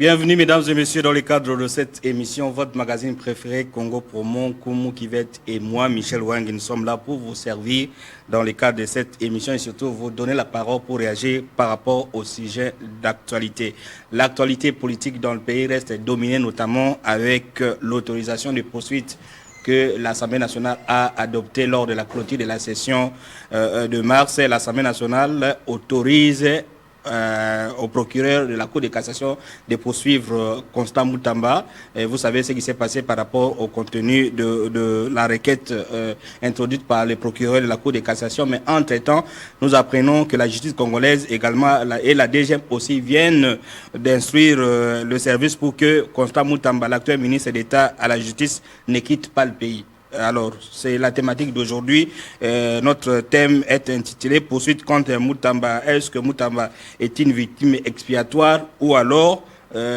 Bienvenue mesdames et messieurs dans le cadre de cette émission, votre magazine préféré Congo Promo, Koumou Kivet et moi, Michel Wang, nous sommes là pour vous servir dans le cadre de cette émission et surtout vous donner la parole pour réagir par rapport au sujet d'actualité. L'actualité politique dans le pays reste dominée notamment avec l'autorisation de poursuites que l'Assemblée nationale a adoptée lors de la clôture de la session de mars. L'Assemblée nationale autorise au procureur de la Cour de cassation de poursuivre Constant Moutamba. Et vous savez ce qui s'est passé par rapport au contenu de la requête introduite par le procureur de la Cour de cassation. Mais entre-temps, nous apprenons que la justice congolaise également et la DGM aussi viennent d'instruire le service pour que Constant Moutamba, l'actuel ministre d'État à la justice, ne quitte pas le pays. Alors, c'est la thématique d'aujourd'hui. Notre thème est intitulé « Poursuite contre Moutamba ». Est-ce que Moutamba est une victime expiatoire ou alors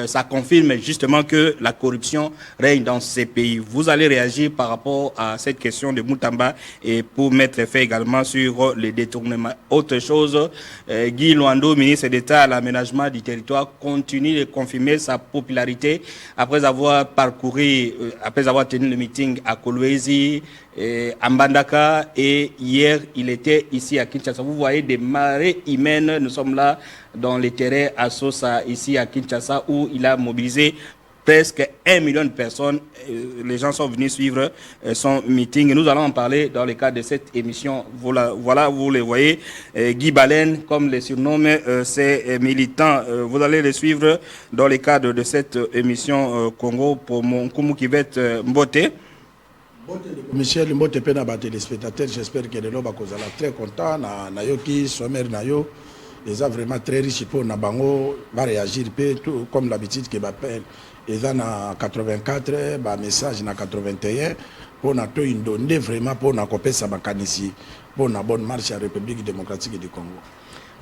ça confirme justement que la corruption règne dans ces pays? Vous allez réagir par rapport à cette question de Moutamba et pour mettre fait également sur les détournements. Autre chose, Guy Luando, ministre d'État à l'aménagement du territoire, continue de confirmer sa popularité après avoir parcouru, après avoir tenu le meeting à Kolwezi, à Mbandaka, et hier il était ici à Kinshasa. Vous voyez des marées humaines, nous sommes là dans les terrains à Sosa, ici à Kinshasa, où il a mobilisé presque 1 million de personnes. Les gens sont venus suivre son meeting. Nous allons en parler dans le cadre de cette émission. Voilà, vous les voyez. Guy Baleine, comme les surnomme ces militants. Vous allez les suivre dans le cadre de cette émission Congo pour mon Koumou Kivet Mbote. Michel Mbote pena ba téléspectateurs, j'espère que les gens vont très contents. Na yoki sommaire na yo. Ils sont vraiment très riches pour Nabango, va réagir tout comme l'habitude que m'appelle. Ils ont en 84, bah message en 81 pour na tout donner vraiment pour na copier sa bakanisi pour na bonne marche à la République démocratique du Congo.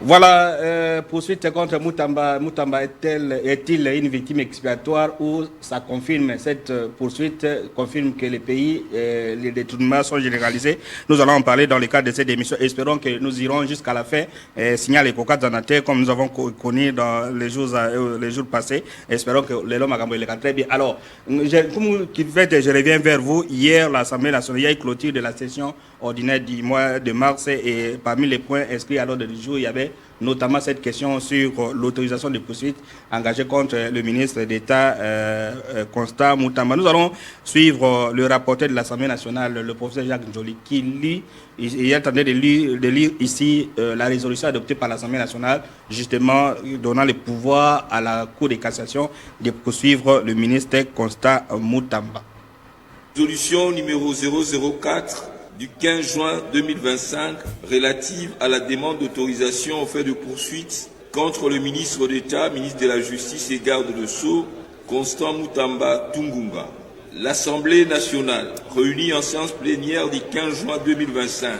Voilà, poursuite contre Moutamba. Moutamba est-il une victime expiatoire ou ça confirme, cette poursuite confirme que les pays, les détournements sont généralisés? Nous allons en parler dans le cadre de cette émission. Espérons que nous irons jusqu'à la fin. Signal et Coca Zanaté, comme nous avons connu dans les jours passés. Espérons que les hommes a très bien. Alors, je reviens vers vous. Hier, l'Assemblée nationale, il y a eu clôture de la session ordinaire du mois de mars et parmi les points inscrits à l'ordre du jour, il y avait notamment cette question sur l'autorisation de poursuite engagée contre le ministre d'État Constant Moutamba. Nous allons suivre le rapporteur de l'Assemblée nationale, le professeur Jacques Njoli, qui lit, il est en train de lire ici la résolution adoptée par l'Assemblée nationale, justement donnant le pouvoir à la Cour de cassation de poursuivre le ministre Constant Moutamba. Résolution numéro 004 du 15 juin 2025 relative à la demande d'autorisation aux faits de poursuite contre le ministre d'État, ministre de la Justice et garde de Sceaux, Constant Moutamba Tungunga. L'Assemblée nationale, réunie en séance plénière du 15 juin 2025,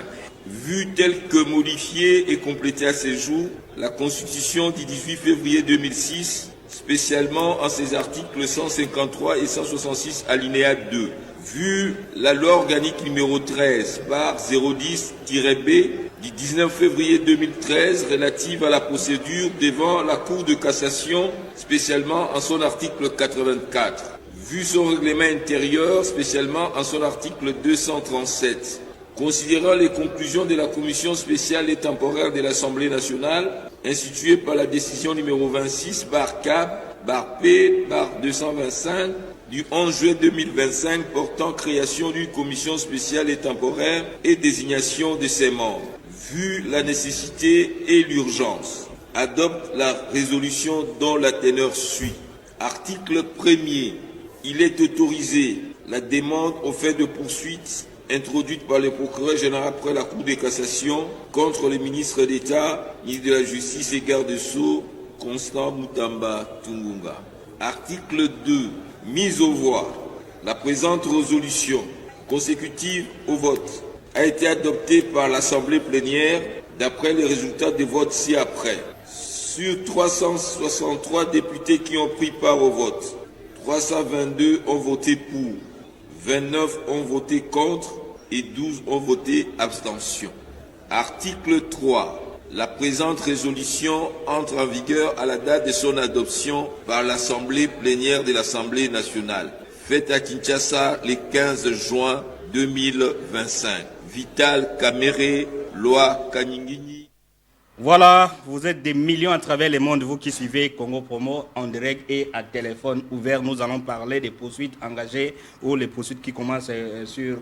vue telle que modifiée et complétée à ce jour, la Constitution du 18 février 2006, spécialement en ses articles 153 et 166 alinéa 2, vu la loi organique numéro 13 par 010-B du 19 février 2013 relative à la procédure devant la Cour de cassation, spécialement en son article 84, vu son règlement intérieur, spécialement en son article 237, considérant les conclusions de la commission spéciale et temporaire de l'Assemblée nationale, instituée par la décision numéro 26/P/225, du 11 juillet 2025 portant création d'une commission spéciale et temporaire et désignation de ses membres. Vu la nécessité et l'urgence, adopte la résolution dont la teneur suit. Article 1er. Il est autorisé la demande aux faits de poursuite introduite par le procureur général après la Cour de cassation contre le ministre d'État, ministre de la Justice et garde des Sceaux, Constant Moutamba Tungunga. Article 2. Mise aux voix. La présente résolution, consécutive au vote, a été adoptée par l'Assemblée plénière d'après les résultats des votes ci-après. Sur 363 députés qui ont pris part au vote, 322 ont voté pour, 29 ont voté contre et 12 ont voté abstention. Article 3. La présente résolution entre en vigueur à la date de son adoption par l'Assemblée plénière de l'Assemblée nationale, faite à Kinshasa le 15 juin 2025. Vital Kamere, Loi Kanyingini. Voilà, vous êtes des millions à travers le monde, vous qui suivez Congo Promo en direct et à téléphone ouvert. Nous allons parler des poursuites engagées ou les poursuites qui commencent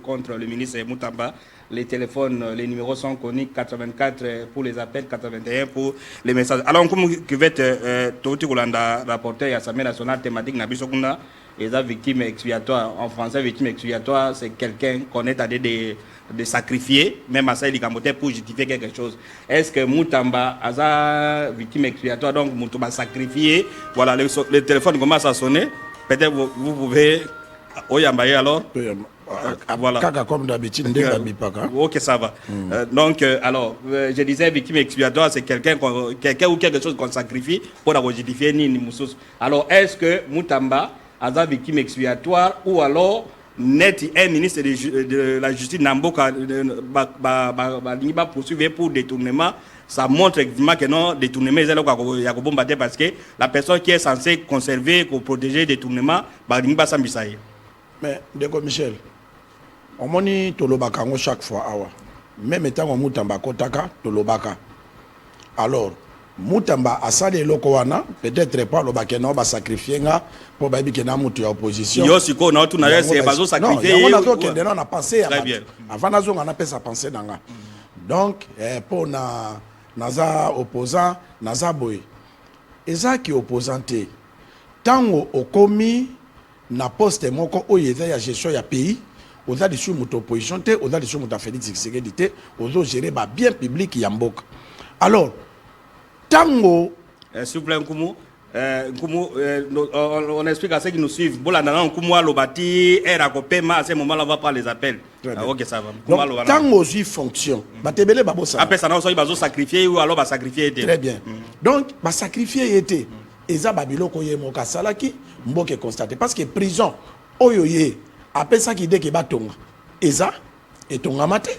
contre le ministre Moutamba. Les téléphones, les numéros sont connus, 84 pour les appels, 81 pour les messages. Alors, comme vous êtes Toti Goulanda, rapporteur à l'Assemblée nationale thématique Nabisokuna, et la victime expiatoire, en français, victime expiatoire, c'est quelqu'un qu'on est allé de sacrifier, même à ça, il est pour justifier quelque chose. Est-ce que Moutamba a sa victime expiatoire, donc Moutamba sacrifié, voilà, le téléphone commence à sonner, peut-être vous pouvez... Oyambaye alors voilà. Comme d'habitude, ok, ça va. Donc, alors, je disais, victime expiatoire, c'est quelqu'un ou quelque chose qu'on sacrifie pour la justifier ni Moussous. Alors, est-ce que Moutamba a sa victime expiatoire ou alors net un ministre de la justice Namboka va poursuivre pour détournement? Ça montre effectivement que non, détournement, il y a bombarder parce que la personne qui est censée conserver ou protéger détournement, va s'ambisailler. Mais, Deko Michel, on moni tolobaka chaque fois, même étant on Moutamba kotaka, tolobaka. Alors, Moutamba a salé lokowana, peut-être pas le bakeno va sacrifier pour baby kena mutu ya opposition. Yo siko na tout na c'est bazo sacrifier. Non, on a pensé très bien. Avant nazo on a pensé à penser dans. Donc pour naza opposant, naza boy. Eza qui opposanté. Tango okomi na poste moko oyeza ya gestion ya pays, oza de sous mutu opposition te, oza de sous mutu Félix Tshisekedi te, ozo gérer ba bien public ya mboka. Alors Tango, s'il vous plaît, on explique à ceux qui nous suivent. Bon, là, Nkumu a lobati, à ce moment-là, on va prendre les appels. Ok, ça va. Donc, Tango aussi fonctionne. Batebele babosa. Après ça, on va sacrifier ou alors va sacrifier. Très bien. Donc, va sacrifier était. Eza babilo koye moka salaki, mboke constaté. Parce que prison, oyoye, après ça qui dit que batonga. Eza, et tonga mate.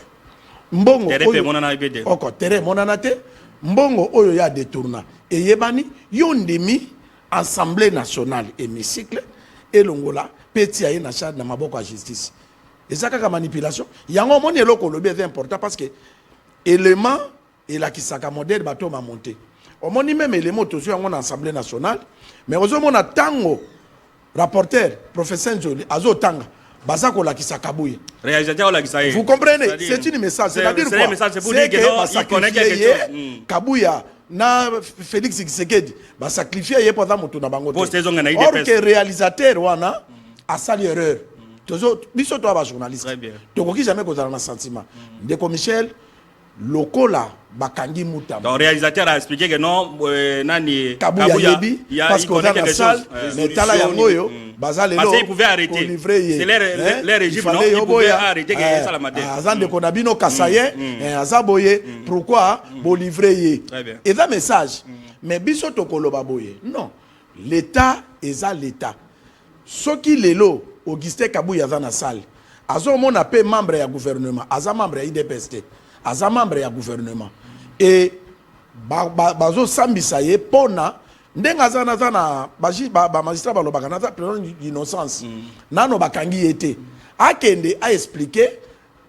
Mbongo. Tere monana ibede. Oko, tere monana te. Mbongo oyo ya détourna et yebani yondemi Assemblée nationale hémicycle et longola petit aye na charge na maboko à justice et ça kaka manipulation yango moni eloko lobi est important parce que élément et la kisaka modèle bateau m'a monté on moni même élément to sur en Assemblée nationale mais ozo mona tango rapporteur professeur Nzoli azo tanga Bazako la kisakabuye. Réalisateur la kisaye. Vous comprenez? C'est une message. C'est-à-dire quoi? C'est pour dire que il connaît quelque chose. Kabuya na Félix Tshisekedi ba sacrifier ye pendant moto na bango. Or que réalisateur wana a sali erreur. Toujours biso to ba journaliste. Très bien. Donc qui jamais kozala na sentiment. Ndeko Michel lokola bakangi Moutamba. Donc réalisateur a expliqué que non nani Kabuya parce qu'on a quelque chose. Mais tala yango yo parce qu'il pouvait arrêter. C'est les régimes non, il pouvait arrêter que ça la matin. Azande konabino kasaye azaboye pourquoi bo livrer et ça message. Mais biso tokoloba boye. Non. L'état eza l'état. Soki lelo Augustin Kabuya za na salle. Azo mona pe membre ya gouvernement, aza membre ya IDPST. Aza membre ya gouvernement et bazo sambisa ye pona ndenga zana ba magistrat ba lobaka na innocence nano bakangi ete akende a expliquer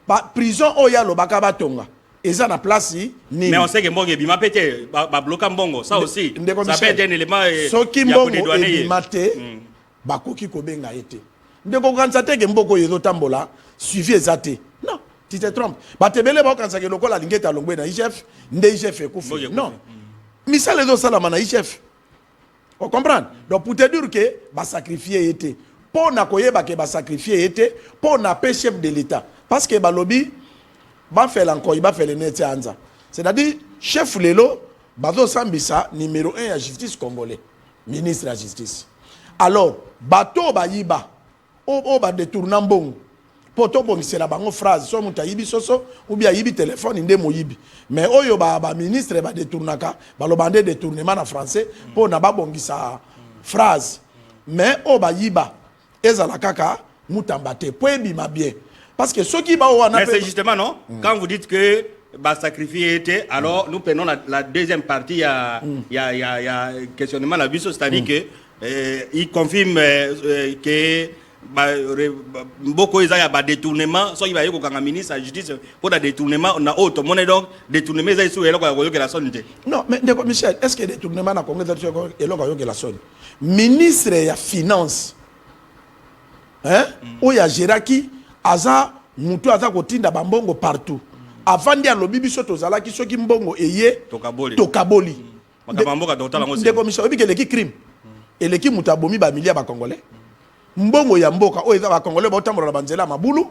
ba prison oya lobaka batonga eza na place ni mais on sait que mbongo bima pété ba bloquer mbongo ça aussi ça peut être un élément soki mbongo ebimate bakoki kobenga ete ndeko kanza te ke mboko yezo tambola suivi ezate non. Tu te trompes. Batebele ba kanza ke lokola lingeta longwe na IGF, nde IGF ekufu. Non. Misal ezo salama na IGF. On comprend? Donc pour te dire que ba sacrifier été. Pour na koyeba ke ba sacrifier été, pour na pe chef de l'état. Parce que ba lobby ba fait encore, il ba fait le net anza. C'est-à-dire chef lelo bazo sambisa numéro 1 à justice congolais, ministre de la justice. Alors, bato ba yiba o ba détourner mbongo. Poto bongise la bango phrase so muta yibi soso ou bien yibi téléphone inde moyibi mais oyo ba ministre ba détournaka ba lo bande détournement en français pour na ba bongisa phrase mais o ba yiba ezala kaka Moutamba te po ebima bien parce que ceux qui ba wana mais c'est justement non quand vous dites que bah sacrifier alors nous prenons la deuxième partie, il y a questionnement la bus, c'est-à-dire que il confirme que beaucoup ils ont détournement, soit il va y avoir un ministre de la justice pour le détournement, on a autre monnaie donc détournement ils sont la sonne. Non, mais Michel, est-ce que détournement na Congrès est là la sonne? Ministre de la finance, hein, où il y a Géraki, Aza, Moutou Aza Kotinda Bambongo partout. Avant de lobby biso tozala ki soki mbongo eye tokaboli makabamboka totala ngo ndeko Michel obi keleki crime eleki mutabomi ba milia ba congolais mbongo ya mboka o eza ba congolais ba otambola na banzela mabulu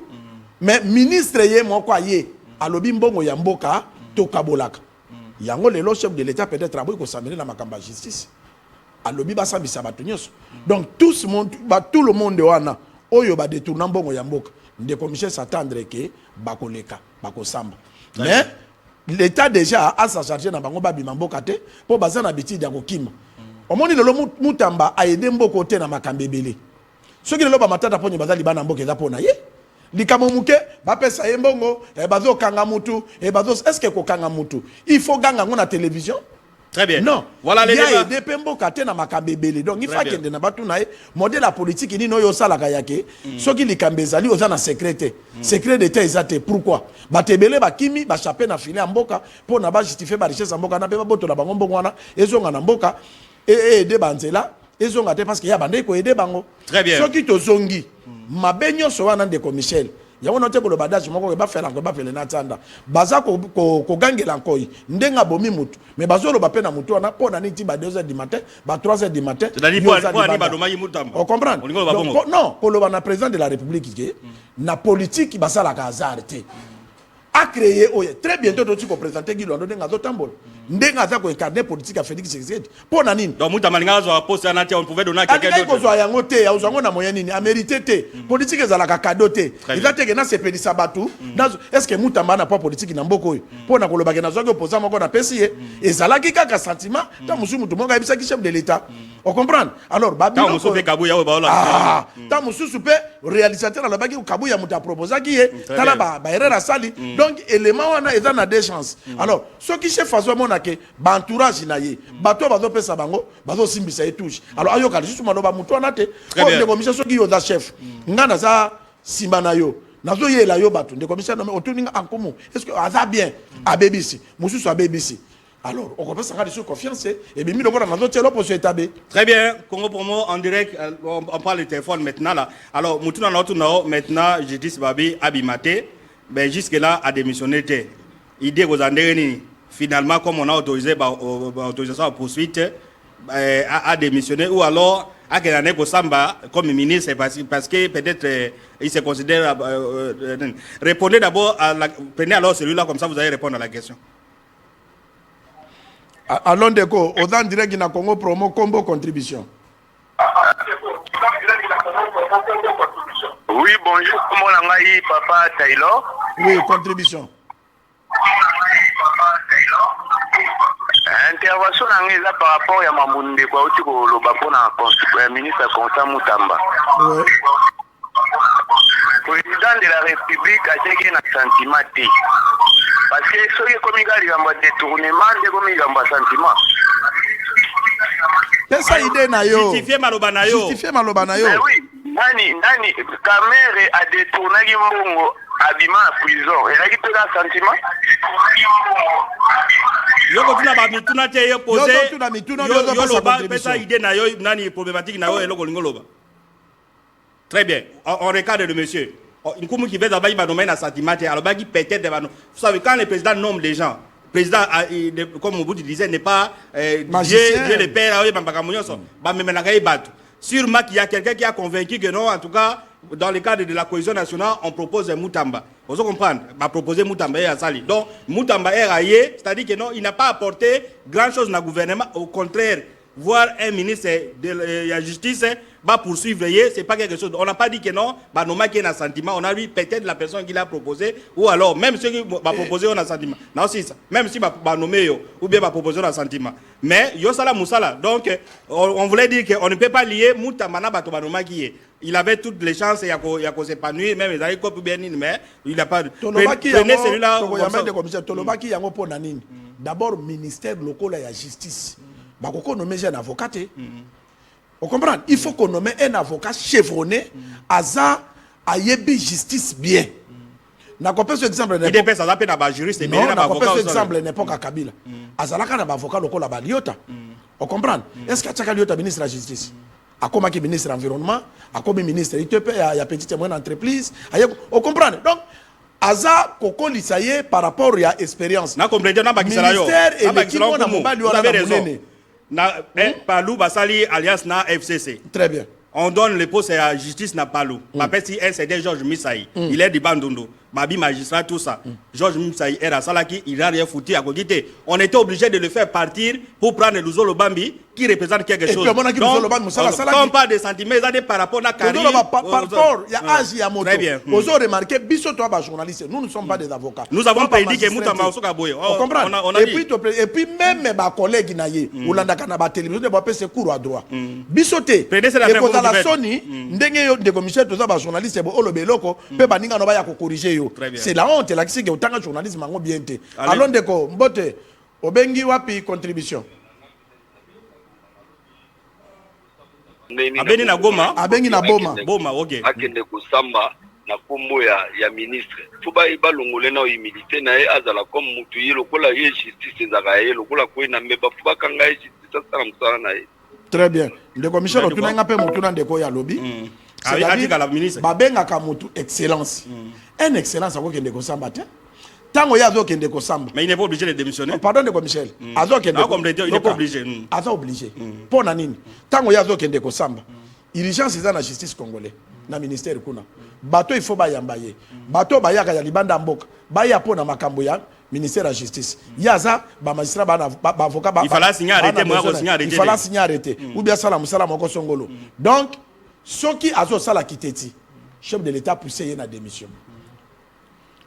mais ministre ye moko aye alobi mbongo ya mboka tokabolaka yango lelo chef de l'état peut-être aboyi ko sameli na makamba justice alobi ba sambisa bato nyonso donc tout le monde wana oyo ba détourna mbongo ya mboka ndeko Michel s'attendre que bakoleka bakosamba mais l'état déjà a sa charge na bango babima mboka te po baza na habitude ya kokima omoni lelo mutamba aide mboko te na makambe ebele soki lelo ba matata ponye baza libana mboka eza pona ye likamo muke bapesa ye mbongo bazo kanga mutu bazo est-ce que ko kanga mutu il faut ganga ngona télévision. Très bien. Non. Voilà les débats. Il y a des pembos qui na makabebele. Donc il faut que na batu na modèle la politique ni no yo sala kayake. Ce qui li kambezali oza na secrétaire. Secret d'état ezate. Pourquoi? Batebele ba kimi ba chapé na filé mboka pour na ba justifier ba richesse mboka na pe ba boto na bango mbongo wana ezonga na mboka de banzela ezonga te parce que ya bande ko aider bango. Très bien. Ce qui to zongi mabenyo so wana ndeko Michel. Ya wana te ko badage moko ba fela ko ba fele na tanda baza ko gangela nkoi ndenga bomi mutu mais bazolo ba pena mutu na pona niti ba 2h du matin ba 3h du matin c'est-à-dire pour ani ba doma mutamba on comprend donc, non pour le président de la république qui na politique ba sala ka hasard te a créé très bientôt tu ko présenter Guy Londo ndenga zo tambol ndenga za ko incarner politique à Félix Tshisekedi pona nini donc mutamba linga zo poste na te on pouvait donner quelqu'un d'autre ko zo yango te ya uzango na moyen nini a mérité te politique ezala ka cadeau te ezate ke na sepelisa batu est-ce que mutamba na pas politique na mboko pona ko lobaka na zo ko posa moko na pesi ezala ki kaka sentiment ta musu mutu monga ebisa ki chef de l'état on comprend alors babi ta musu pe kabuya o ba ola ta musu pe réalisateur la baki kabuya muta proposer ki tala ba erreur sali donc élément wana eza na deux chances alors ce qui chef façon mona ke ba entourage na ye bato bazo pesa bango bazo simbisa et touche alors ayo kali susu maloba mutu wana te ko ndeko Michel soki yo za chef ngana za simba na yo nazo yela yo bato ndeko Michel no otuninga ankomo est-ce que aza bien abebisi mususu abebisi alors on commence à avoir des confiance et bien mis le bon dans notre télé pour se établir. Très bien, Congo Promo en direct, on parle le téléphone maintenant là. Alors Moutouna Notuno maintenant je dis Babi Abimate, ben jusque là a démissionné. Idée aux Andérini finalement comme on a autorisé autorisation à poursuite a démissionné ou alors à quelle année que Samba comme ministre parce que peut-être il se considère répondez d'abord à la prenez alors celui-là comme ça vous allez répondre à la question. Allons déco, aux en direct na Congo Promo combo contribution. Oui, bonjour, comment on Papa Taylor? Oui, contribution. Intervention là par rapport à Mamounde quoi au Tiko Lobapona ministre Constant Moutamba. Oui. Président de la République a dit qu'il y a un sentiment. Parce que ce qui est comme il y a un détournement, c'est comme il y a un sentiment. C'est ça l'idée na yo. Justifier maloba na yo. Justifier maloba na yo. Mais oui, nani Kamere a détourné Mbongo abima à prison. Et là il peut un sentiment. Yoko tuna ba mituna te yo posé. Yoko tuna mituna yo loba pesa idée na yo nani problématique na yo eloko lingoloba. Très bien. On recadre le monsieur. Une commun qui veut d'abord il va nommer un sentiment alors bah qui peut-être vous savez quand le président nomme des gens président comme on vous disait n'est pas Dieu le père sûrement qu'il y a quelqu'un qui a convaincu que non en tout cas dans le cadre de la cohésion nationale on propose Moutamba vous comprenez va proposer Moutamba et Sali donc Moutamba est raillé c'est-à-dire que non il n'a pas apporté grand chose dans le gouvernement au contraire voir un ministre de la justice va poursuivre, c'est pas quelque chose. On n'a pas dit que non, bah non, qu'il y a un sentiment. On a vu peut-être la personne qui l'a proposé, ou alors même ceux qui va proposer un sentiment. Non, c'est ça. Même si va nommer ou bien va proposer un sentiment. Mais Yosala Moussala. Donc, on voulait dire qu'on ne peut pas lier Moutamana Batobanoma qui est. Il avait toutes les chances, il y a qu'à s'épanouir, même les aïkos bien, mais il n'a pas de. Prenez celui-là. D'abord, ministère local et la justice. Bakoko nommé un avocat. Vous comprenez? Il faut qu'on nomme un avocat chevronné, Aza, Ayebi justice bien. Na kopé ce exemple il dépend ça appelle na juriste mais na kopé ce exemple n'est pas Kabila. Azalaka na avocat local ba liota. On comprend? Est-ce que Tchaka liota ministre de la justice? Akoma ki ministre de l'environnement, akoma ministre ITP, il y a petite et moyenne entreprise, on comprend? Donc Aza koko lisaye par rapport à expérience. Na comprendre na bakisala yo. Ministère et l'équipe on a mobile vous avez raison. Na Palou Basali alias na FCC. Très bien. On donne le poste à la justice na Palou. Parce que c'est Georges Misaï. Il est du Bandondo. Babi magistrat, tout ça. Georges Misaï est à Salaki, il n'a rien foutu à Kogité. On était obligé de le faire partir pour prendre Louzolo Bambi qui représente quelque chose. Donc, on parle de sentiments par rapport à Karim. Par rapport, il y a âge, il y a moto. Très bien. Vous avez remarqué, Bissot, toi, journaliste, nous ne sommes pas des avocats. Nous avons pas dit que Moutama Osoka Boye. On comprend. Et puis, même mes collègues, Oulanda Kanaba télévision, ne pas se cours à droit. Bissoté, et quand la Sony, ndenge de commissaire, tous les journalistes, Olobeloko, peut pas n'inga noba ya corriger. C'est la honte, la qui est autant de journalisme en bien. Allons de quoi, Mbote, Obengi wapi contribution. Abeni na Goma. Abengi na Boma. Boma, ok. Akende kusamba na kombo ya ministre. Fuba iba longole na humilité na azala comme mutu yelo kola ye justice ezaka yelo kola ko na meba fuba kanga ye justice sala musala na ye. Très bien. Le commissaire otuna ngape mutu na ndeko ya lobby. Babenga kamutu excellence. Un excellence à quoi qu'il ne samba te. Tango yazo kende ko samba. Mais il n'est pas obligé de démissionner. Pardon de Michel. Azo kende. Il n'est pas obligé. Azo obligé. Pour nanini. Tango yazo kende ko samba. Urgence za na justice congolais. Na ministère kuna. Bato il faut ba yambaye. Bato ba yaka ya libanda mboka. Ba ya pona makambo ya ministère de la justice. Yaza ba magistrat ba avocat ba. Il fallait signer arrêté moi signer arrêté. Il fallait signer arrêté. Ou bien sala musala moko songolo. Donc ceux qui azo sala kiteti. Chef de l'État poussé na démission.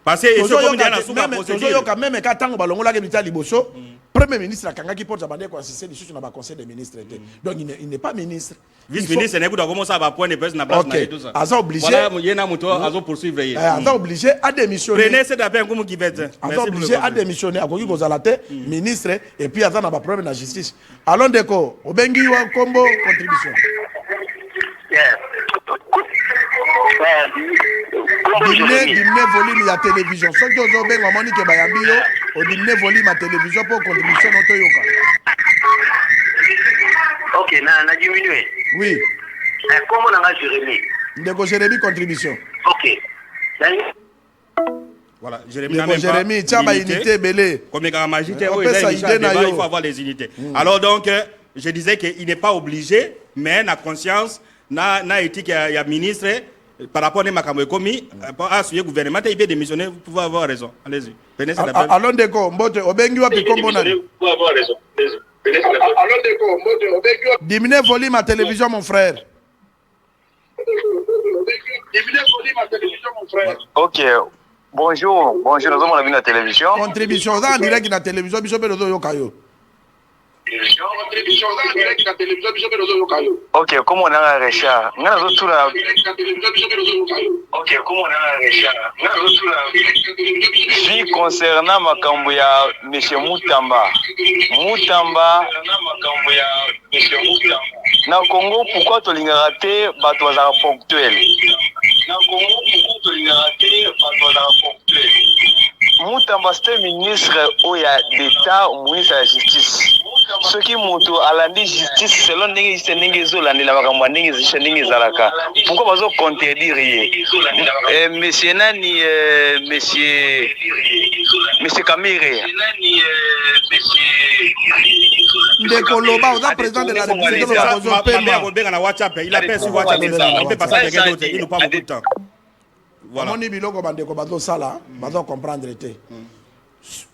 Parce que même quand tango balongola ke bitali boso, premier ministre akanga ki porte bande ko assister sur na ba conseil des ministres. Donc il n'est pas ministre. Vice-ministre n'est pas commencer à ba point de presse na place na tout ça. Aza obligé. Voilà, yena moto azo poursuivre hier. Aza obligé à démissionner. Prenez cette appel comme qui fait. Aza obligé à démissionner à koki kozala te ministre et puis aza na ba problème na justice. Allons deko, obengi wa kombo contribution. Dimne volume ya télévision. Ce que vous avez dit, c'est que vous dimne volume ya télévision pour contribution à Toyoka. Ok, na diminué. Oui. Comment on a Jérémy? Ndeko Jérémy contribution. Ok. Voilà, Jérémy, tu as une unité belé. Comme il faut avoir les unités. Alors donc, je disais qu'il n'est pas obligé, mais na conscience, na éthique, il y a ministre. Par rapport à Makambo commis, à ce gouvernement, il peut démissionner, vous pouvez avoir raison. Allez-y. Allons de quoi, Mbote, Obengi wa Pikombo. Allons de quoi, Mbote, Obengi wa. Diminuez volume à télévision, mon frère. Diminuez volume à télévision, mon frère. Ok. Bonjour, nous sommes à la télévision. Contribution, en direct dans la télévision, Bishop Edozo Yokayo. Ok, comment on a réussi? Vie concernant Makambo ya M. Moutamba. Na Congo, pourquoi tu l'as raté? Bato azara ponctuel. Moutamba c'était ministre d'État ou ministre de la Justice. Ce qui moto à la justice selon ndenge zolandela makambo ndenge zisha ndenge zalaka. Pourquoi bazo contredire monsieur nani monsieur Kamere Ndeko Loba, on a président de la République de la WhatsApp, il appelle sur WhatsApp, on peut passer avec d'autres, il nous prend beaucoup de temps. Voilà. On dit biloko bandeko bazo sala, bazo comprendre été.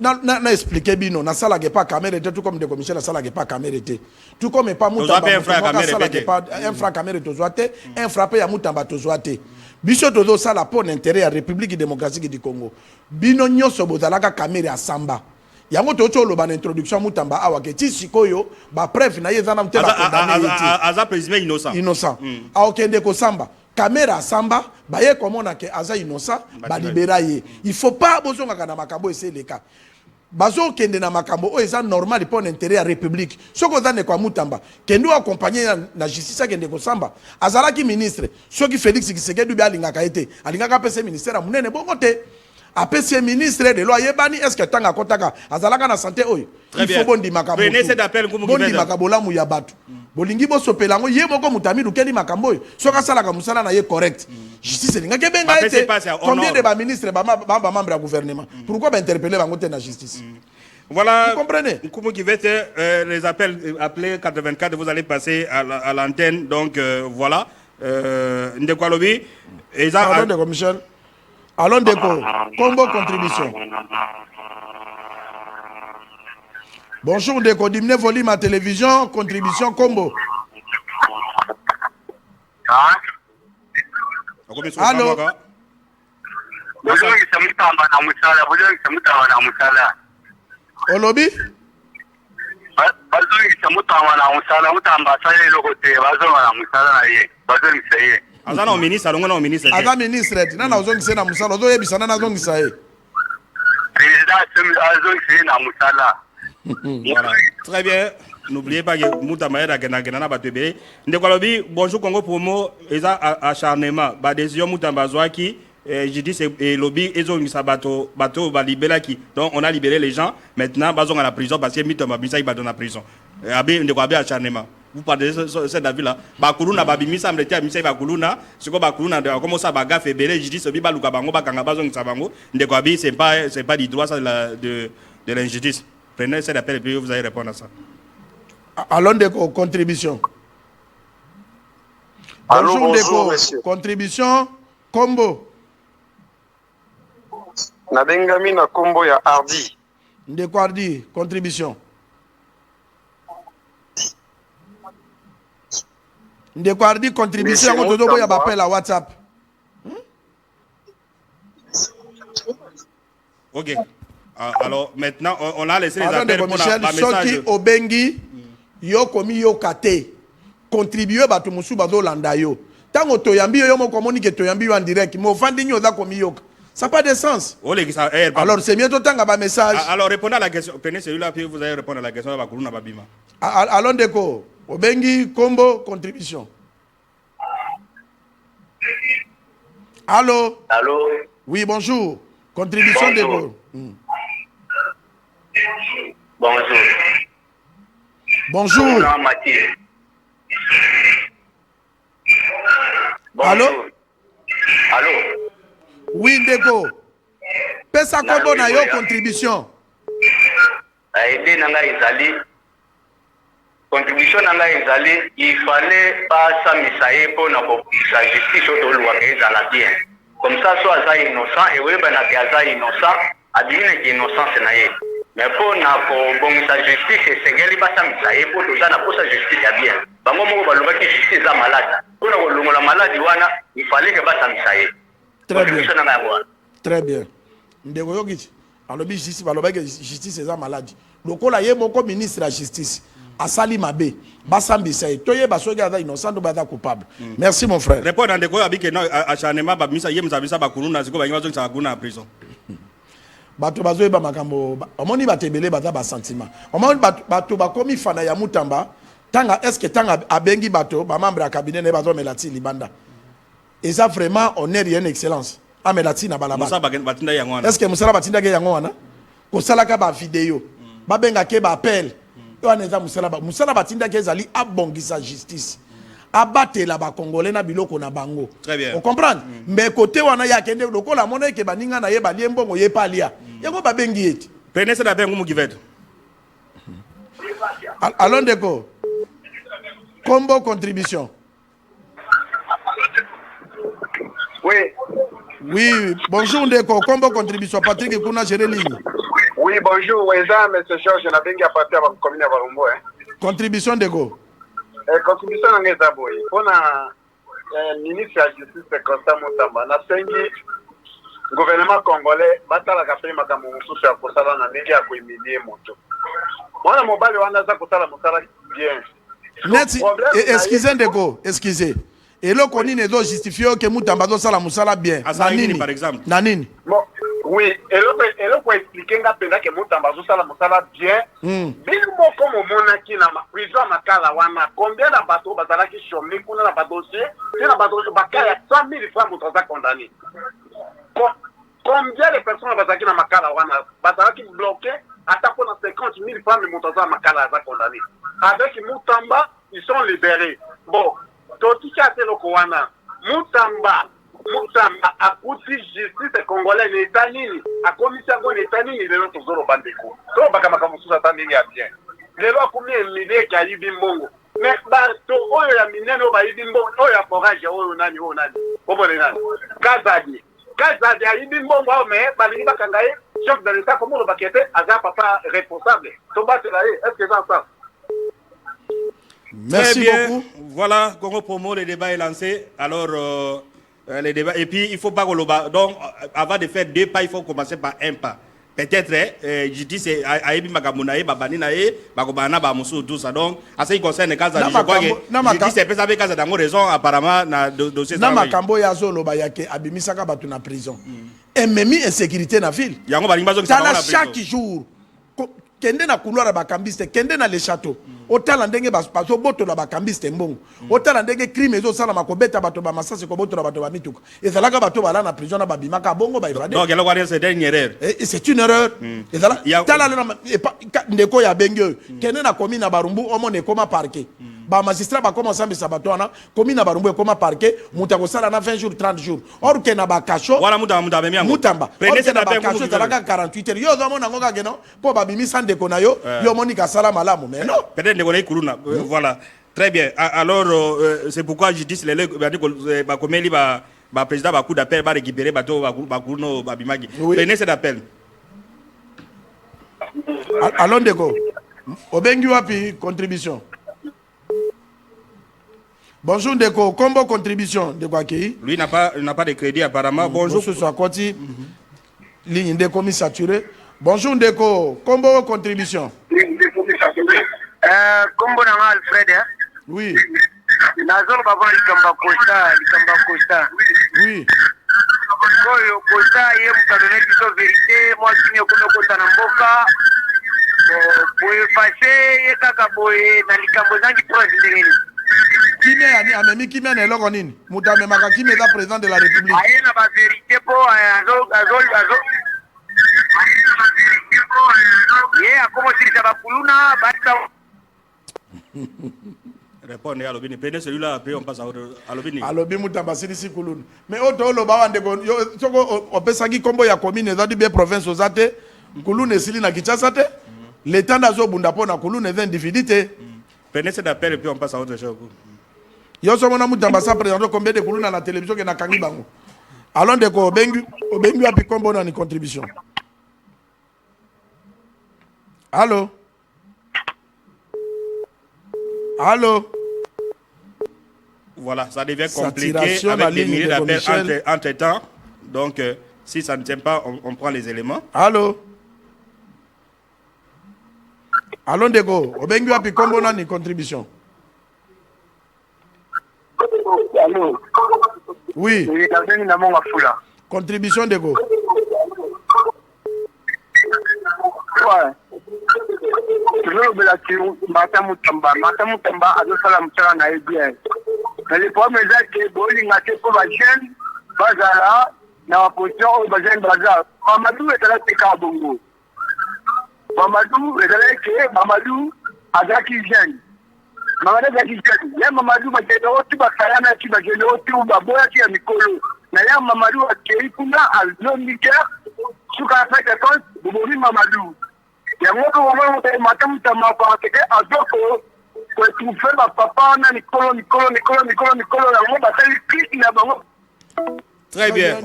Na expliquer bino na sala pas caméra était tout comme de commissaire na sala pas caméra était. Tout comme pas Moutamba un frère caméra tozoate, un frappé ya Moutamba tozoate. Biso tozo sala pour l'intérêt à République démocratique du Congo. Bino nyoso bozalaka caméra samba. yango to lo ban introduction mutamba awa ke ti sikoyo ba preuve na yeza na mteba condamné aza présumé innocent aokende ko samba caméra samba baye komona ke aza innocent ba libéra ye il faut pas bozonga kana makambo ese le cas bazo kende na makambo o eza normal pour l'intérêt ya république soko zane kwa mutamba kendo accompagner na justice kende ko samba azala ki ministre soki Félix Tshisekedi bi alingaka ete alingaka pese ministère munene bongo te apesi ministre de loi yebani est-ce que tanga kotaka azalaka na santé oyo il faut bondi makambo prenez cet appel comme bondi makambo la mu ya batu bolingi bo sopela ngo ye moko mutami lukeli makambo oyo soka sala ka musala na ye correct justice linga ke benga ete combien de ba ministre ba membre ya gouvernement pourquoi ba interpeller bango te na justice voilà, vous comprenez? Comme qui les appels appelés 84, vous allez passer à l'antenne. Donc voilà. Ndekwalobi. Pardon, Michel. Allons Deko, Combo contribution. Bonjour Deko, diminuez volume à télévision, contribution Combo. Allô? Olobi? Azana ministre alongo na ministre. Aza ministre eti nana ozongisa na musala ozo yebisana na zongisa ye. Président azongisa na musala. Voilà. Très bien. N'oubliez pas que Moutama est à Batebe. Ndekwalobi, bonjour Congo Promo, eza acharnement. Ba décision Moutamba Zouaki, je dis c'est lobby, ils ont mis ça bateau va libérer qui. Donc on a libéré les gens. Maintenant, basons à la prison parce que Moutamba Bisa il va dans la prison. Abi Ndekwabi acharnement. Vous parlez de cet avis-là. Bakuluna babimisa mletia misa bakuluna, ce que bakuluna comment ça baga fait belé, je dis ce biba lukabango bakanga bazon sabango. Ndekwabi c'est pas du droit ça de l'injustice. Prenez cet appel et puis vous allez répondre à ça. Allons de contribution. Bonjour Deko, contribution Combo. Nabengami na Combo ya Hardy. Ndeko Hardy, contribution. Ndeko Hardy, contribution au Todobo ya bapel à WhatsApp. Ok. Alors maintenant, on a laissé les appels pour la message. Soki obengi yo komi yo kate contribuer batu musu bazo landa yo. Tango toyambi yo moko moni ke toyambi yo en direct. Mo fandi nyo za komi yo. Ça n'a pas de sens. Alors c'est mieux d'autant qu'à message. Alors répondez à la question. Prenez celui-là puis vous allez répondre à la question de Bakuluna Babima. Allons Deko. Obengi Combo contribution. Allô? Allô? Oui, bonjour. Contribution Deko. Bonjour. Bonjour. Allô? Allô? Oui, Ndeko. Pesa Combo na yo contribution. Aide nanga izali. Contribution nanga izali, il fallait pas s'amisaye pour na sa justice au loi ezala bien. Comme ça soit za innocent et oui ben na innocent, adine ki innocence na ye. Mais pour na ko bon sa justice segeli ba s'amisaye pour tout ça na pour sa justice ya bien. Bango moko baluka ki justice za malade. Pour na ko lungola malade wana, il fallait que ba s'amisaye. Très bien. Très bien. Ndeko yokiti. Alobi justice baloba que justice eza malade. Lokola ye moko ministre la justice. Asali Mabe, Bassambisa, Toye Basoga innocent ou Bada coupable. Merci mon frère. Répondre à des quoi avec un acharnement, Babisa Yem Zabisa Bakuluna, c'est quoi Yamazon Saguna en prison. Bato Bazoe Bamakambo, Omoni Batebele Bada Basantima. Omoni Bato Bakomi Fana Yamutamba, Tanga, est-ce que Tanga Abengi Bato, Bamambra cabinet Nebazo Melati Libanda. Et ça vraiment, on est rien excellence. Ah, Melati Nabalaba. Est-ce que Moussa Batinda Yangwana? Kosalaka ba vidéo. Babenga Keba appel. Musala batinda kezali abongisa justice abatela ba congolais na biloko na bango. Très bien. On comprend? Mais côté wana ya kende lokola mona ke baninga na ye balie mbongo ye palia. Yango babengi eti. Prenez ça d'appel ngumu kivet. Allons Deko. Combo contribution. Oui. Oui, bonjour Deko. Combo contribution. Patrick Kuna gérer ligne. Oui, bonjour, Weza, M. Georges, je n'ai pas parti à la commune de Barumbo. Contribution de go. Contribution en Ezaboy. On a ministre de la Justice, Constant Moutamba. On a 5 gouvernement congolais batalaka mpe makambo mosusu ya kosala na ndenge ya koemilie moto mwana mobali wana aza kosala mosala bien neti excusez ndeko excusez eloko nini ezo justifie ke Mutamba azosala mosala bien na nini par exemple na nini oui eloko explique nga mpenza ke Mutamba azosala mosala bien bino moko momonaki na prison makala wana combien na bato bazalaki chômé kuna na badossier te na badossier bakaya ya 100 000 francs moto aza condamné combien de personnes bazalaki na makala wana bazalaki bloqué ata mpona 50 000 francs moto aza makala aza condamné avec Mutamba ils sont libérés bon totiki ate eloko wana Mutamba akuti justice congolaise na eta nini akomisi yango na eta nini lelo tozoloba ndeko tolobaka makambo mosusu ata ndenge ya bien lelo akomi emilieke ayibi mbongo me bato oyo ya minene oyo bayibi mbongo oyo ya forage oyo nani obone nani kazadi ayibi mbongo ayo me balingi bakanga ye chef de l'état komo olobaki ete aza papa responsable tobatela ye est ce que eza ça? Merci beaucoup. Voilà, Congo Promo, le débat est lancé. Alors, les débats. Et puis, il ne faut pas que donc, avant de faire 2 pas, il faut commencer par 1 pas. Peut-être, je dis, c'est Aïbi Magamunae, Babaninae, Bagobana, Bamusu, tout ça. Donc, à ce qui concerne les cas, je crois que je dis, c'est pas avec cas d'amour raison, apparemment, dans le dossier. Namakambo Yazolo, Bayake, Abimisaka Batuna prison. Et même insécurité na ville. Chaque jour. Kende na couloir ba kambiste kende na le château otala ndenge baso boto la ba kambiste mbongo otala ndenge crime ezo sala makobeta bato ba masase ko boto la bato ba mituka ezalaka bato bala na prison na ba bimaka bongo ba evade donc eloko wana c'est une erreur c'est une erreur ezala tala na ndeko ya benge kende na commune na Barumbu omone koma parquet ba magistrat ba commencer mbisa bato wana commune na Barumbu koma parquet mutako sala na 20 jours 30 jours or ke na ba kacho wala Mutamba prenez cette kacho ezalaka 48 heures yo zo mona ngoka geno po ba bimisa ndeko na yo yo monika sala malamu mais non peut-être ndeko na kuluna voilà très bien alors c'est pourquoi je dis les ba komeli ba président ba coup d'appel ba récupérer bato ba kuno ba bimagi prenez cet appel. Allons ndeko obengi wapi contribution. Bonjour Ndeko, combo contribution de quoi qui? Lui n'a pas de crédit apparemment. Bonjour. Bonjour soit côté ligne Ndeko mi saturé. Bonjour Ndeko, combo contribution. Combo na Alfred. Oui. Nazolo baba likamba Costa. Oui. Koyo Costa ye mutadone biso vérité moi kinyo kono kota na mboka. Boye passer ye kaka boye na likambo zangi proche ndengeni. Qui est amemi qui est eloko nini Mutamba maka qui est président de la République aye na ba vérité po azol ye akomo sirisa ba kuluna bata répondez à l'obini prenez celui-là après on passe à l'obini alobi Mutamba sirisi kuluna mais auto lo ba ndeko yo soko opesaki kombo ya commune za dibe province ozate kuluna esili na Kinshasa te l'état nazo bunda pona kuluna eza individuité. Prenez cet appel et puis on passe à autre chose. Yo somona Mutamba sa présenter combien de kuluna na télévision que na kangi bango. Allons de ko obengu api kombo na ni contribution. Allô? Allô? Voilà, ça devient compliqué avec des milliers d'appels entre temps. Donc, si ça ne tient pas, on prend les éléments. Allô? Allons de go. Obengu api kombo na ni contribution. Allô? Oui. Oui, na monga fula. Contribution de go. Ouais. Toujours bela ki Mata Mutamba azosala mutala na bien. Mais le problème est que bolinga ke ko ba jeune bazala na position au bazin bazala. Mamadou est là tika bongo. Mamadou azaki jeune. Mamadou azaki jeune. Ya Mamadou bakenda oti bakayana ki bakenda oti ubaboya ki ya mikolo. Na ya Mamadou akei kuna alomika suka fete kon bobomi Mamadou. Ya ngoko wamo Mata Mutamba kwa keke azoko ko trouver ba papa na mikolo la ngo batali clip na bango. Très bien.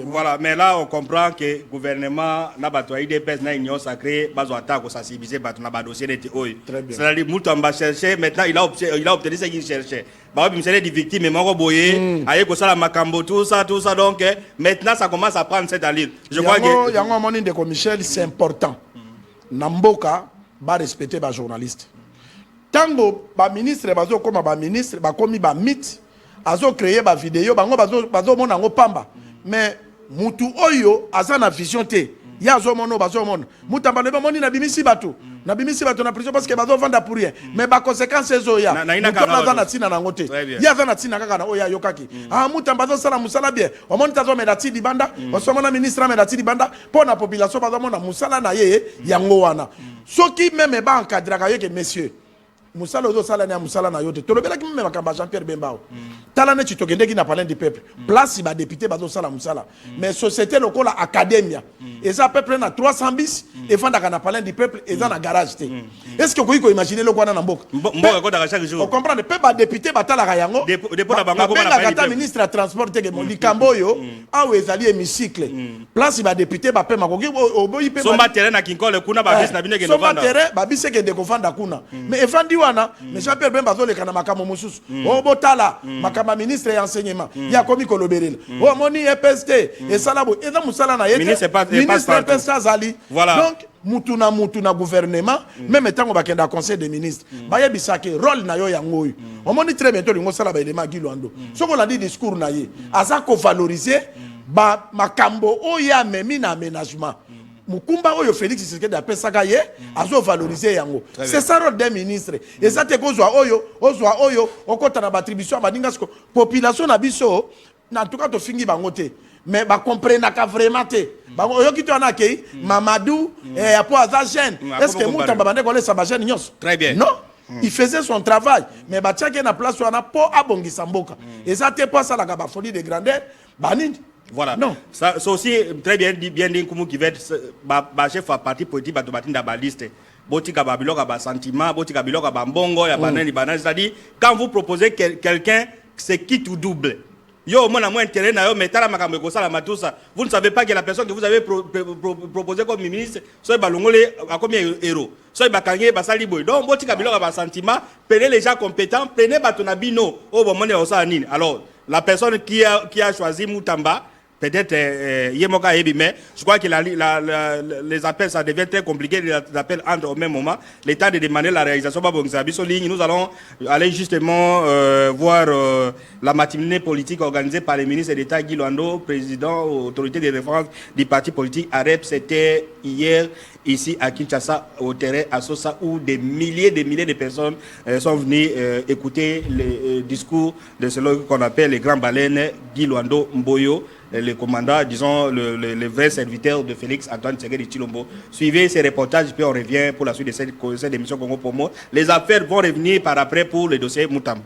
Voilà, mais là on comprend que le gouvernement n'a pas IDPS, n'a union sacrée, pas attaque, sensibiliser, pas un dossier de théorie. C'est-à-dire, Moutamba cherchait, maintenant il a obtenu ce qu'il cherchait. Bah, il s'est des victimes, mais moi, boyé, aïe, que ça, la macambo, tout ça, donc, maintenant ça commence à prendre cette allure. Je crois que. Il y a un moment de Michel, c'est important. Namboka va respecter les journalistes. Tango, ba ministre, bazo comme ba ministre, ba komi ba mythe. Azo créer ba vidéo bango bazo mona ngo pamba mais mutu oyo aza na vision te ya zo mono bazo mona mutamba le moni na bimisi bato na prison parce que bazo vanda pour rien mais ba conséquences zo ya na na tina na ngote ya za na tina kaka na oya yokaki mutamba zo sala musala bien o moni tazo medati di banda o so mona ministre medati di banda pour na population bazo mona musala na ye yango wana soki même ba encadrer ka yeke messieurs Moussala ozo sala na Moussala na yote. Tolobela ki même makamba Jean-Pierre Bembao. Tala ne chitokende ki na parler du peuple. Place ba député bazo sala Moussala. Mais société locale academia. Et ça peuple na 300 bis et fanda kana parler du peuple et ça na garage te. Est-ce que vous pouvez imaginer le quoi na mboka? Mboka ko da chaque jour. On comprend peuple ba député batala ka yango. Dépôt na bango ko na parler ministre de transport te ke likambo yo a ou ezali hémicycle. Place ba député ba pe makoki oboyi pe. Somba terrain na kinkole kuna ba bis na bine ke novanda. Somba terrain ba bis ke de kofanda kuna. Mais efandi mais Jean-Pierre Bemba zo le kana makamo mususu o botala makama ministre et enseignement ya komi koloberela o moni EPST et salabo et dans musala na yete ministre EPST azali donc mutu na gouvernement même tant on va kenda conseil des ministres ba yebisaki rôle na yo yango o moni très bientôt lingo sala ba elema Gilwando soko la dit discours na ye aza ko valoriser ba makambo o ya memi na aménagement Mukumba oyo Félix Tshisekedi apesaka ye azo valoriser yango c'est ça rôle des ministres et ça te kozwa oyo okota na attribution baninga sko population na biso na tout cas to fingi bango te mais ba comprendre ka vraiment te bango oyo kito na kei Mamadou et apo aza jeune est-ce que Mutamba bande ko lesa ba jeune nyos très bien non il faisait son travail mais ba tiake na place wana po abongisa mboka et ça te pas ça la ba folie de grandeur banini. Voilà. Non. Ça aussi très bien dit comme qui va être chef à parti politique batin ba liste. Botika babiloka ba sentiment, botika biloka ba mbongo ya banani c'est-à-dire quand vous proposez quelqu'un c'est quitte ou double. Yo moi na moi intérêt na yo metala makambo ko sala matusa. Vous ne savez pas que la personne que vous avez proposé comme ministre soit balongole à combien euros. Soit bakangé basali boy. Donc botika biloka ba sentiment, prenez les gens compétents, prenez batonabino au bon moment osa nini. Alors la personne qui a choisi Moutamba peut-être mais je crois que les appels ça devient très compliqué, les appels entrent au même moment. Le temps de demander la réalisation, nous allons aller justement voir la matinée politique organisée par le ministre d'État Gilwando, président, autorité de référence du parti politique AREP. C'était hier ici à Kinshasa, au terrain à Sosa, où des milliers de personnes sont venues écouter le discours de celui qu'on appelle les grands baleines, Gilwando Mboyo, le commandant, disons, le vrai serviteur de Félix Antoine Tshisekedi Tshilombo. Suivez ces reportages, puis on revient pour la suite de cette émission Congo Promo. Les affaires vont revenir par après pour le dossier Moutam.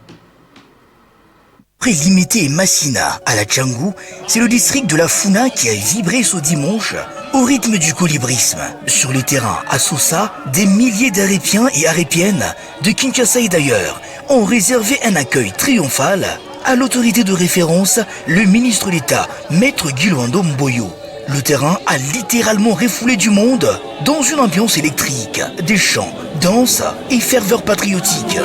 Après Limité et Massina, à la Tchangou, c'est le district de la Funa qui a vibré ce dimanche au rythme du colibrisme. Sur les terrains à Sosa, des milliers d'Arépiens et Arépiennes de Kinshasa et d'ailleurs ont réservé un accueil triomphal à l'autorité de référence, le ministre d'État, Maître Gilwando Mboyo. Le terrain a littéralement refoulé du monde dans une ambiance électrique, des chants, danses et ferveur patriotique.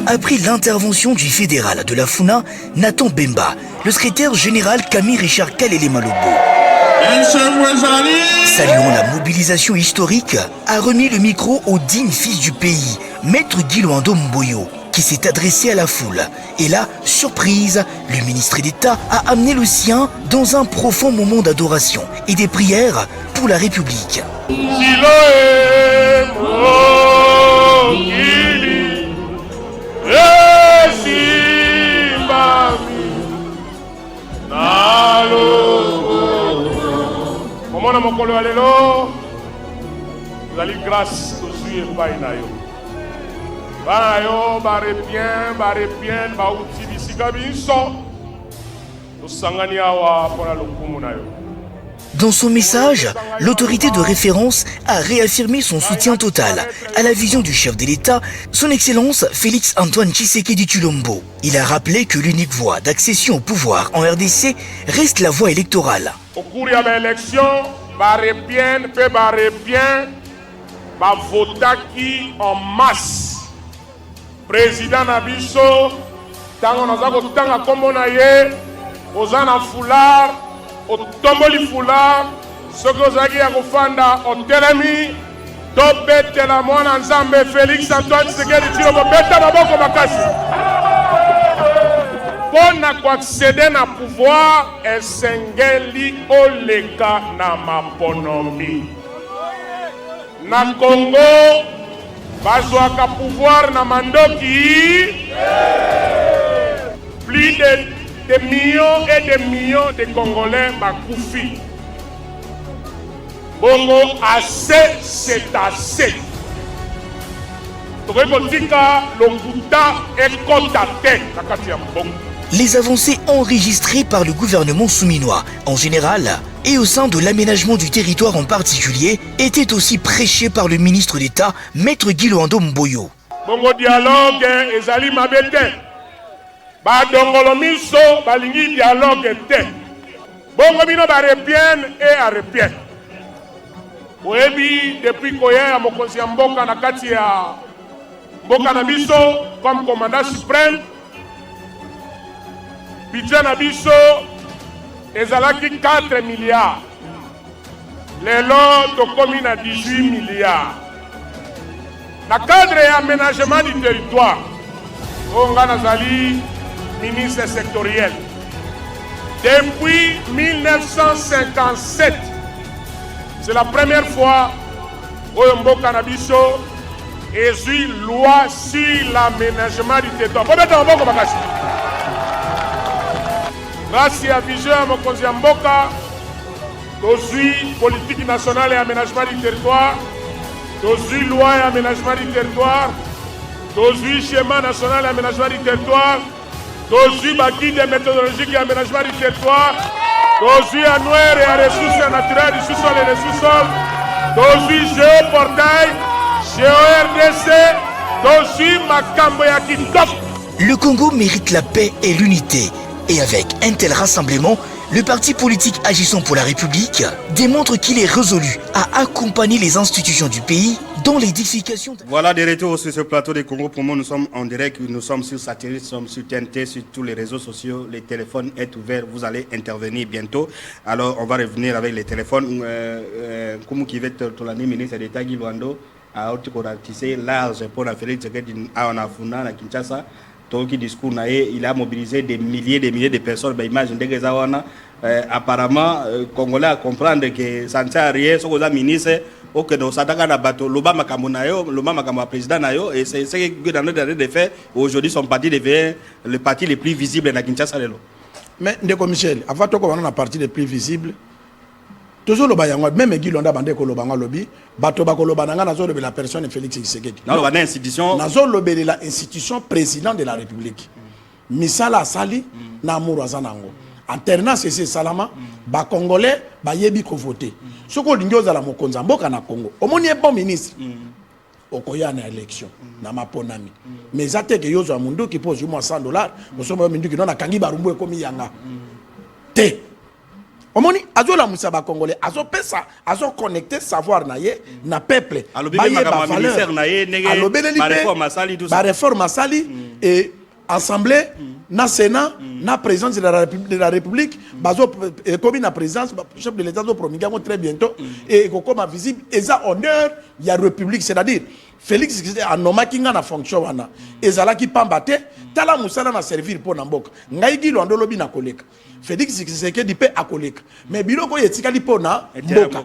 Après l'intervention du fédéral de la Funa, Nathan Bemba, le secrétaire général Camille Richard Kalele Malobo, saluant la mobilisation historique, a remis le micro au digne fils du pays, Maître Gilwando Mboyo, qui s'est adressé à la foule. Et là, surprise, le ministre d'État a amené le sien dans un profond moment d'adoration et des prières pour la République. Mona mokolo ya lelo zali grâce tozwi epai na yo bana na yo barepienne bauti bisika biso tosangani awa mpona lokumu na yo Dans son message, l'autorité de référence a réaffirmé son soutien total à la vision du chef de l'État, son Excellence Félix Antoine Tshisekedi Tshilombo. Il a rappelé que l'unique voie d'accession au pouvoir en RDC reste la voie électorale. Au cours de l'élection, Barépien peut Barépien votaki en masse. Président Nabiso, tango nazako tanga kombo na ye, ozana foulard, otomboli foulard, soki ozaki ya kofanda otelemi, tobetela mwana nzambe Félix Antoine Tshisekedi Tshilombo, beta maboko makasi. Pona kuaccéder na pouvoir, esengeli oleka na maponomi. Na Congo, bazwaka pouvoir na mandoki. Plus de millions et de millions de Congolais bakoufi. Bongo, assez, c'est assez. Les avancées enregistrées par le gouvernement souminois en général et au sein de l'aménagement du territoire en particulier étaient aussi prêchées par le ministre d'État, Maître Guy Loando Mboyo. Bongo dialogue ezali mabete. Ba dongolomiso balingi dialogue te. Bongo bino ba repien et arepien. Oyebi depuis koya ya mokonzi ya mboka na kati ya mboka na biso comme commandant suprême. Budget na biso ezalaki 4 milliards. Lelo tokomi na 18 milliards. Na cadre et aménagement du territoire, on a nazali ministre sectoriel. Depuis 1957, c'est la première fois que Mboka na biso est une loi sur l'aménagement du territoire. Grâce à la vision de Mokonzi Mboka, la politique nationale et aménagement du territoire, la loi et aménagement du territoire, le schéma national et aménagement du territoire, le guide méthodologique et aménagement du territoire, le annuaire et ressources naturelles du sous-sol et des sous-sols, le géoportail, GeoRDC, le Makambo ya Kitoko. Le Congo mérite la paix et l'unité. Et avec un tel rassemblement, le parti politique agissant pour la République démontre qu'il est résolu à accompagner les institutions du pays dans l'édification. Voilà, de retour sur ce plateau de Congo Promo. Nous sommes en direct, nous sommes sur satellite, nous sommes sur TNT, sur tous les réseaux sociaux. Le téléphone est ouvert, vous allez intervenir bientôt. Alors, on va revenir avec les téléphones. Comme qui va être le ministre d'État Guy Loando a tissé large pour la Félix Tshisekedi à Onafuna, à Kinshasa. Toki discours il a mobilisé des milliers de personnes. Imagine que apparemment Congolais à comprendre que ça ne sert à rien. Ce que les ministres au que nous s'attaquons à bateau, l'Obama Kamunayo, l'Obama Kamu président nayo, et c'est ce que dans notre dernier fait aujourd'hui son parti devient le parti le plus visible dans Kinshasa. Mais Ndeko Michel, avant tout qu'on a parti le plus visible. Toujours le bayango, même Guy Londa bande ko lobanga lobi, bato ba ko lobanga nazo lobe la personne Félix Tshisekedi. Non, la institution. Nazo lobe la institution président de la République. Misala sali na muru azanango. Alternance c'est salama, ba congolais ba yebi ko voter. Soko lingoza la mokonza mboka na Congo. Omoni bon ministre. Okoya na élection na maponami. Mais ateke yozo ya mundu ki pose moi $100, osomo mundu ki nona kangi barumbu ekomi yanga. Te. Omoni azo la musaba congolais azo pesa azo connecter savoir na ye na peuple ba ye ba valeur na ye nege ba réforme masali et assemblée na sénat na présidence de la république bazo comme na présidence chef de l'état do promiga très bientôt et kokoma visible eza honneur ya république, c'est-à-dire Félix anomaki nga na fonction wana ezalaki pamba te tala musala na servir pour namboka ngai Guy Loando lobi na koleka Félix Tshisekedi pe akoleka mais biloko yetikali pona mboka.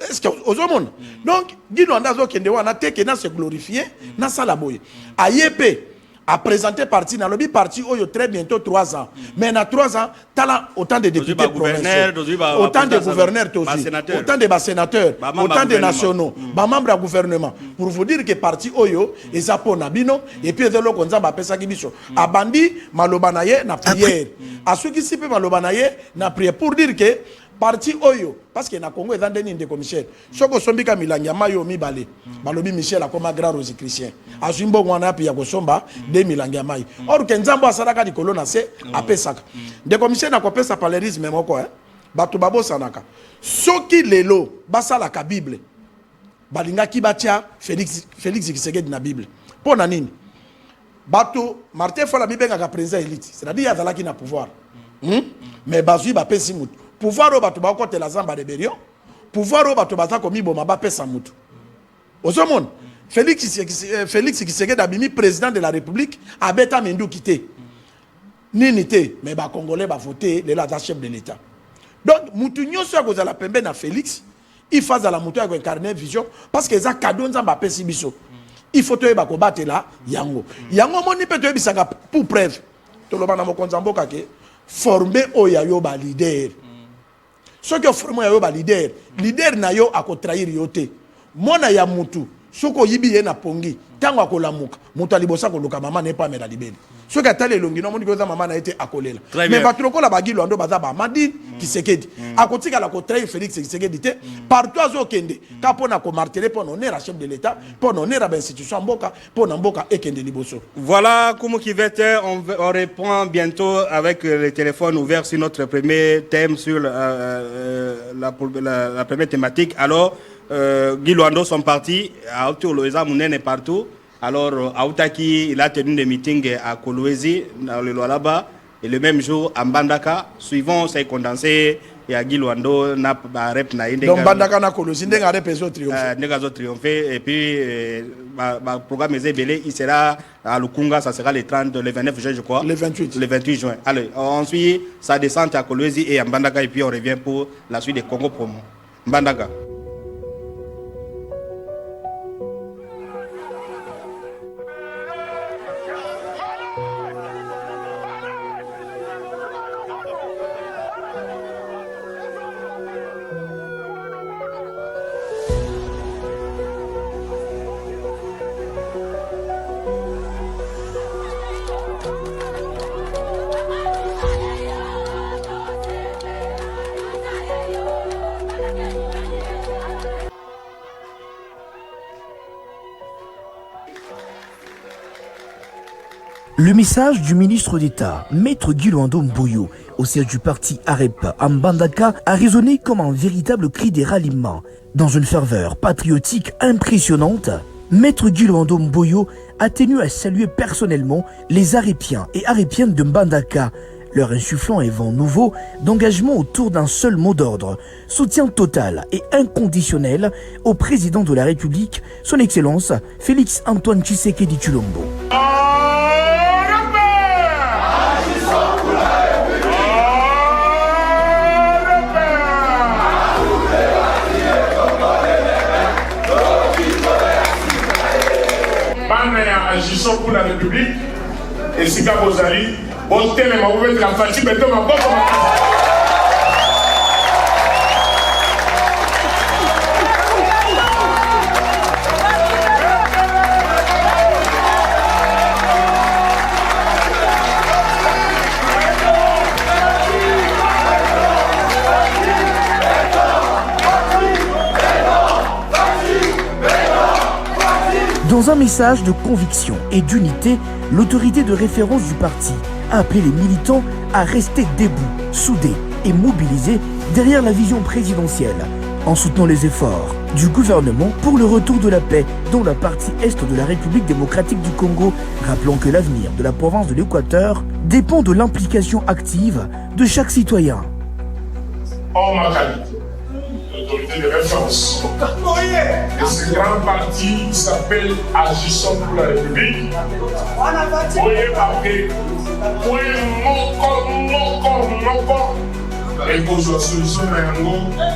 Est-ce que ozomona donc Guy Loando azokende wana te ke na se glorifier na sala boye ayepe a présenté parti dans le parti oyo très bientôt 3 ans mais dans 3 ans tala autant de députés provinciaux autant de gouverneurs autant de sénateurs autant de nationaux membres du gouvernement pour vous dire que parti oyo ezapo na bino et puis ezelo konza ba pesa kibiso abandi maloba na ye na prière asuki sipe maloba na ye na prière pour dire que parti oyo parce que na Congo est dans des de commissaire soko sombika milanga mayo mibale balobi Michel akoma grand rose christian azimbo ngwana api ya kosomba de milanga mai or ke nzambo asalaka likolo na se apesaka de commissaire na kopesa palerisme moko bato babosanaka soki lelo basalaka bible balingaki batia Félix Tshisekedi na bible pona nini bato Martin Fala bibengaka président élite c'est-à-dire azalaki na pouvoir mais bazui bapesi mutu pouvoir au bato bakote la zamba rébellion pouvoir au bato batako miboma bapesa mutu ozomona Félix Tshisekedi abimi président de la République abeta mendu kité nini te mais ba congolais ba voter le la chef de l'état donc mutu nyonso akoza la pembe na Félix il fasse la mutu avec incarner vision parce que za cadeau nzamba pesi biso il faut te ba ko batela yango moni pe to bisanga pour preuve to lo bana mo konzamboka ke former oyayo ba leader ce que former oyayo ba leader na yo akotrahir yote mona ya mutu soko yibi ye na pongi tango akolamuka mutu alibosa koluka mama ne pa mela libeli soki atali elongi no moni koza mama na ete akolela mais bato lokola bagilo ando baza bamadi Kisekedi akotikala kotrahir Félix Tshisekedi te partout azokende ka mpona komartele mpona onera chef de l'état mpona onera bainstitution mboka mpona mboka ekende liboso. Voilà Koumou Kivete, on reprend bientôt avec le téléphone ouvert sur notre premier thème sur la première thématique. Alors Guy Luando sont partis à Autour-Loïsa Mounene partout. Alors, Aoutaki, il a tenu des meetings à Kolwezi, dans le Lualaba, et le même jour à Mbandaka, suivant ces condensés, et à Guy Luando, n'a pas rep na inde. Donc, Mbandaka n'a Kolwezi, n'a rep les autres triomphés. N'a pas triomphé, et puis, le programme est belé, il sera à Lukunga, ça sera le 29 juin, je crois. Le 28. Le 28 juin. Allez, ensuite, ça descend à Kolwezi et à Mbandaka, et puis on revient pour la suite des Congo Promo. Mbandaka. Le message du ministre d'État, Maître Guy Luando Mboyo, au siège du parti AREP à Mbandaka, a résonné comme un véritable cri des ralliements. Dans une ferveur patriotique impressionnante, Maître Guy Luando Mboyo a tenu à saluer personnellement les Arépiens et Arépiennes de Mbandaka, leur insufflant un vent nouveau d'engagement autour d'un seul mot d'ordre, soutien total et inconditionnel au président de la République, son Excellence Félix Antoine Tshisekedi Tshilombo. Agissons pour la République et si Gabozali, bon thème, ma ouverte la fatigue, mais ma bonne. Dans un message de conviction et d'unité, l'autorité de référence du parti a appelé les militants à rester debout, soudés et mobilisés derrière la vision présidentielle, en soutenant les efforts du gouvernement pour le retour de la paix dans la partie est de la République démocratique du Congo. Rappelons que l'avenir de la province de l'Équateur dépend de l'implication active de chaque citoyen. En ma qualité d'autorité de référence, et ce grand parti qui s'appelle Agissons pour la République,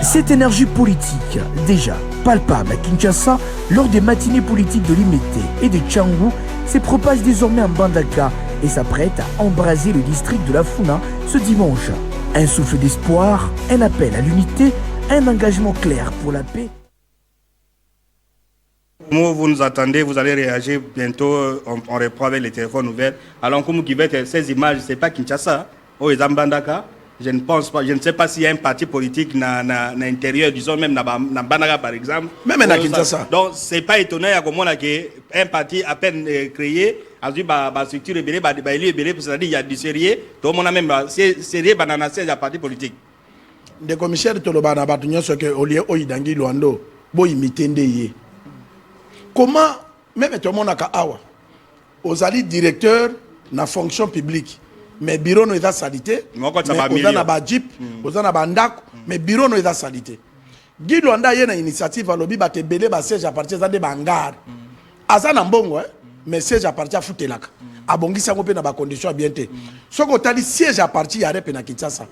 cette énergie politique, déjà palpable à Kinshasa lors des matinées politiques de Limete et de Tchangou, se propage désormais en Mbandaka et s'apprête à embraser le district de la Funa ce dimanche. Un souffle d'espoir, un appel à l'unité, un engagement clair pour la paix. Vous nous attendez, vous allez réagir bientôt, on reprend avec les téléphones ouverts. Alors, comme qui va être ces images, c'est pas Kinshasa, au Mbandaka, je ne pense pas, je ne sais pas s'il y a un parti politique dans l'intérieur, disons même dans Banaga par exemple. Même dans Kinshasa. Donc, ce n'est pas étonnant qu'un parti à peine créé, a vu la structure rebelle, c'est-à-dire il y a du sérieux, tout le monde a même sérieux dans la siège à parti politique. Des commissaires Toloba na batunyo ce que au lieu oidangi Luando, bo imitende ye. Comment même tout le monde a awa. Aux alliés directeurs na fonction publique. Mais bureau no eza salité, mais oza na ba jeep, oza na ba ndako, mais bureau no eza salité. Guy Luanda yé na initiative alobi ba te belé ba siège à partir de bangar. Aza na mbongo mais siège à partir futelaka. Abongisa ngo pe na ba condition bien te. Soko tali siège à partir ya repe na Kinshasa.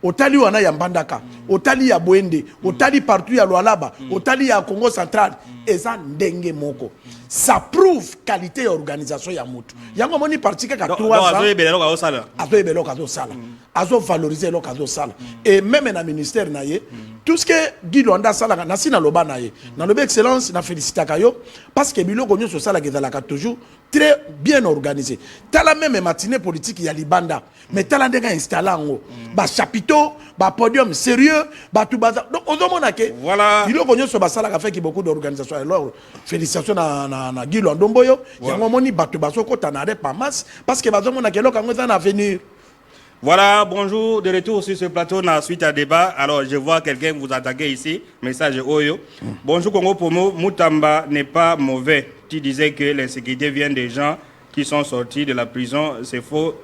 Otali wana ya Mbandaka, otali ya Bwende, otali partout ya Lualaba, otali ya Congo central, eza ndenge moko. Ça prouve qualité organisation ya mutu. Yango moni parti ka 3 ans. Azo ebelo kazo sala. Azo valoriser lo kazo sala. Et même na ministère na ye, tout ce que Guy Luanda sala na sina loba na ye. Na lobe excellence na félicita kayo parce que biloko nyo so sala ke zalaka toujours très bien organisé. Tala même matinée politique ya Libanda, mais tala ndenge installa ngo. Ba chapiteau, ba podium sérieux, ba tout bazar. Donc on demande que voilà. Biloko nyo so basala ka fait beaucoup d'organisation. Alors félicitations na Guy Luanda Mboyo. Yango moni bato baso ko tanare pas masse parce que bazo mona ke lo kango za na avenir. Voilà, bonjour, de retour sur ce plateau suite à débat. Alors, je vois quelqu'un vous attaquer ici. Message Oyo. Bonjour, Congo Promo. Moutamba n'est pas mauvais. Tu disais que l'insécurité vient des gens qui sont sortis de la prison. C'est faux.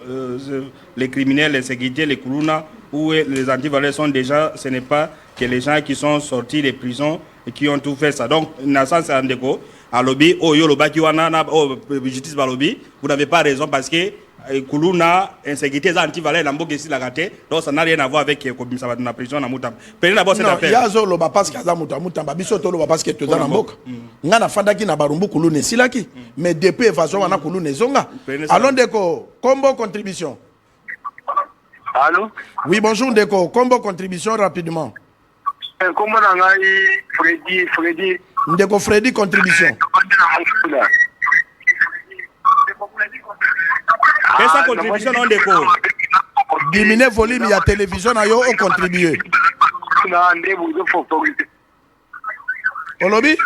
Les criminels, l'insécurité, les Koulouna ou les antivaleurs sont déjà. Ce n'est pas que les gens qui sont sortis des prisons et qui ont tout fait ça. Donc, Nassan Sandeko, à lobby, Oyo, Loba, Kiwana, justice Balobi, vous n'avez pas raison parce que. Kuluna, insécurité, anti-valeur, l'amboque ici la raté. Donc ça n'a rien à voir avec la prison à Moutamba. Prenez d'abord cette affaire. Il y a zo loba parce que Moutamba, bisoto loba parce que tu es dans l'amboque. Ngana fandaki na barumbu kulune silaki. Mais depuis façon wana kulune zonga. Allons Deko, combo contribution. Allô? Oui, bonjour Deko, combo contribution rapidement. Comment on a Freddy. Ndeko Freddy contribution. Quelle sa contribution non déco? Diminuer volume il y a télévision na yo au contribuer. Olobi?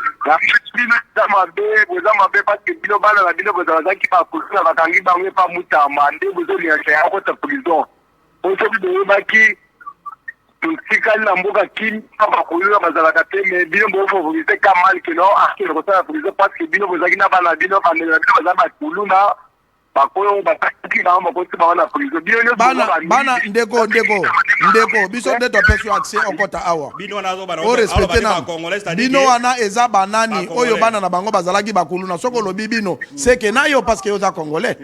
Tukikali na mboka kini pa koyo bazalaka te mais bino bo favoriser kamal que non arki le côté favoriser parce que bino bozaki na bana bino famille baza ba kuluna ba koyo ba taki na ba koyo ba na prison bana ndeko biso de to person accès au kota awa bino nazo bana o respecter na bino wana eza banani oyo bana na bango bazalaki ba kuluna soko lobi bino c'est que na yo parce que yo za congolais.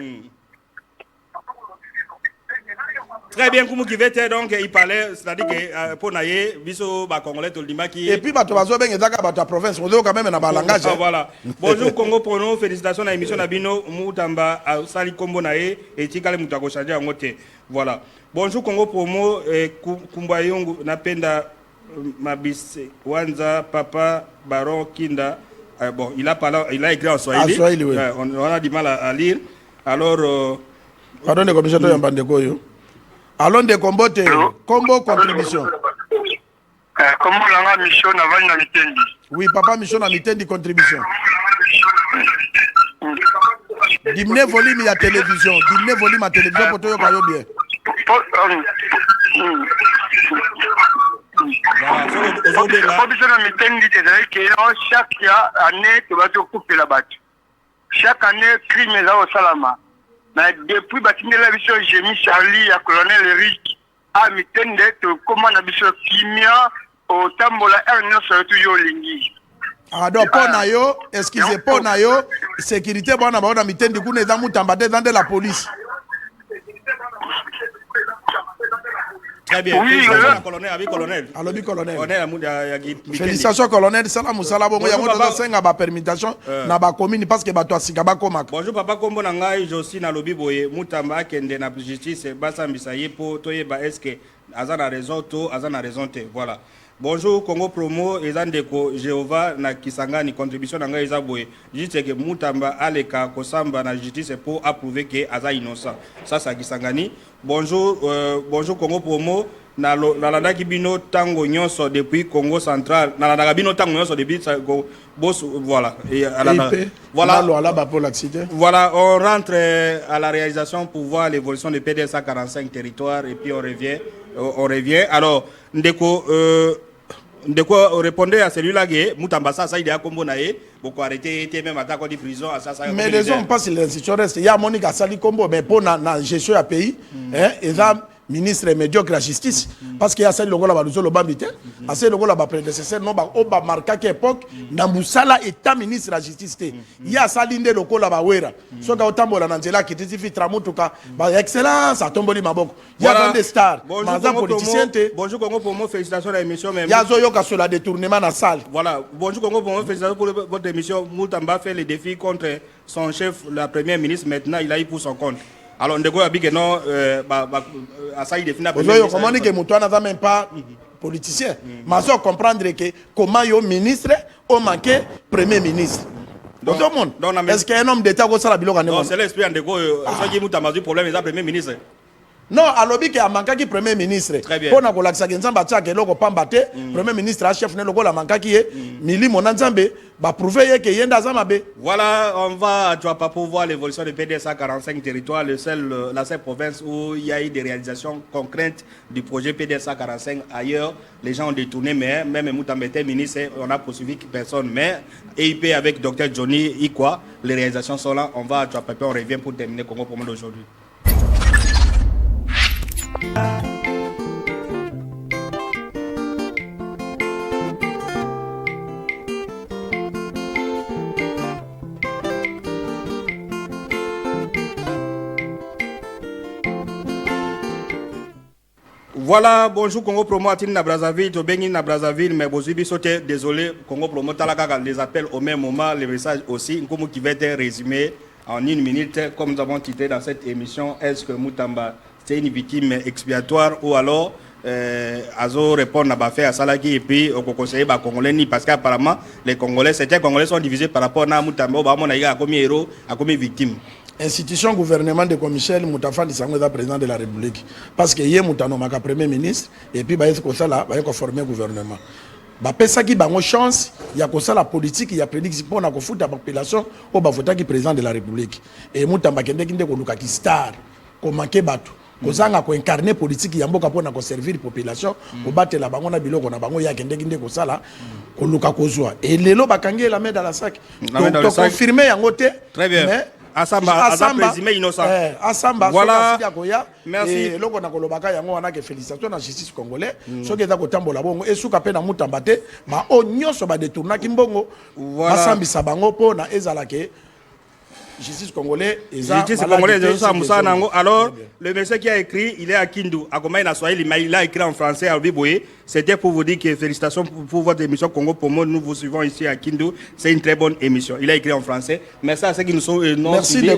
Très bien, comme qui veut donc il parlait, c'est-à-dire que pour naïe, biso ba congolais tout le monde qui. Et puis bato bazo ben ezaka bato province, on doit quand même na ba langage. Voilà. Bonjour Congo pour nous, félicitations à l'émission Nabino Moutamba Sali Kombo naïe et Tikale Moutako changer en côté. Voilà. Bonjour Congo pour moi, Kumbayong napenda Mabise Wanza Papa Baron Kinda. Bon, il a parlé, il a écrit en Swahili. Swahili oui. On a du mal à lire. Alors pardon les commissions de Yambandeko yo. Allons de combote, combo contribution. Comment langa mission avant na mitendi? Oui, papa mission na mitendi contribution. Diminuer volume à télévision, diminuer volume à télévision pour tout yo bien. Mission na mitendi c'est que chaque année tu vas te couper la batte. Chaque année crime est au salama. Mais depuis la vision j'ai mis Charlie à colonel Eric à mitende comment na biso kimia au tambola erno sur tout lingi. Ah donc pour na yo, excusez pour na yo, sécurité bana ba na mitende kuna za mutamba de la police. Très bien. Oui, colonel, avec colonel. Alors du colonel. Félicitations colonel, salam salabo ya moto senga ba permutation na ba commune parce que bato asika ba komaka. Bonjour papa kombo na ngai Josi na lobi boye mutamba kende na justice basa mbisaye po toyeba est-ce que azana raison to azana raison te. Voilà. Bonjour Congo Promo, Ezandeko Jéhovah na Kisangani contribution nanga ezaboué. Juste que Moutamba Aleka Kosamba na justice pour approuver que Aza innocent. Ça c'est Kisangani. Bonjour bonjour Congo Promo. Na landa kibino tango nyonso depuis Congo central. Na landa kibino tango nyonso depuis boss voilà. Et voilà. Voilà, on rentre à la réalisation pour voir l'évolution de PDSA 45 territoires et puis on revient. Alors Ndeko répondez à celui-là que Moutambasa ça il est à Combo naé beaucoup arrêté même attaque en prison à ça. Mais les hommes passent l'institution reste il y a Monica Sali Combo mais pour na gestion à pays hein et là ministre médiocre la justice parce qu'il y a celle logo là le bambité à celle logo là prédécesseur non ba oba marqué à époque na musala état ministre la justice il y a salinde logo là ba wera so ka otambola na nzela qui titi tramutuka ba excellence a tomboli maboko il y a des stars mazan politicien bonjour Congo pour moi félicitations à l'émission même il y a zo yoka sur la détournement na salle voilà bonjour Congo pour moi félicitations pour votre émission Moutamba fait les défis contre son chef la première ministre maintenant il a eu pour son compte. Alors, on a dit que non, à ça, il définit la première ministre. Comment dire que Moutouana n'a même pas politicien. Mais on doit comprendre que comment il y a ministre, on manque premier ministre. Est-ce qu'il y a un homme d'État qui a dit non, c'est l'esprit en déco. Ce qui a un problème, c'est le premier ministre. Non, alors qu'il y a manqué premier ministre. Très bien. Pour na kolakisa nzamba tia ke loko pambate, premier ministre a chef ne loko la manqué qui est mili mon nzambe ba prouver que yenda zamabe. Voilà, on va tu vas pas pouvoir l'évolution de PDSA 45 territoires, la seule province où il y a eu des réalisations concrètes du projet PDSA 45 ailleurs, les gens ont détourné mais même Moutamba était ministre, on a poursuivi personne mais EIP avec Dr Johnny Ikwa, les réalisations sont là, on va tu vas pas on revient pour terminer Congo pour moi aujourd'hui. Voilà, bonjour Congo Promo Atine na Brazzaville, Tobengin na Brazzaville, mais Bozubi sauté, désolé, Congo Promo Talaka les appels au même moment, les messages aussi, comme qui va être résumé en une minute, comme nous avons titré dans cette émission, est-ce que Moutamba c'est une victime expiatoire ou alors Azo répond à Bafé à Salaki et puis au conseiller Congolais ni parce qu'apparemment les Congolais, certains Congolais sont divisés par rapport à Moutamba, on a comme héros, à comme victime. Institution gouvernement de commissaire Moutafa Lissango président de la République parce que hier Moutano maka premier ministre et puis ba ko sala ba ko former gouvernement ba pesa ki bango chance ya ko sala politique ya prédit pour na ko futa population o ba vota ki président de la République et Moutamba kende ko luka ki star ko manquer bato ko zanga ko incarner politique ya mboka pour na ko servir population ko batela bango na biloko na bango ya kende ko sala ko luka ko zwa et lelo bakangi la main dans la sac donc confirmer yango te très bien mais Asamba présumé innocent. Asamba voilà. Merci. Et loko na kolobaka yango wana ke félicitations na justice congolais. Soki eza kotambola bongo esuka pe na Moutamba te ma o nyonso ba détournaki mbongo. Basambisa bango po na ezala ke justice congolais justice congolais alors le monsieur qui a écrit il est à Kindu à comment il a Swahili mais il a écrit en français à Biboé. C'était pour vous dire que félicitations pour votre émission Congo Promo, nous vous suivons ici à Kindu, c'est une très bonne émission. Il a écrit en français mais ça c'est qu'ils nous sont merci de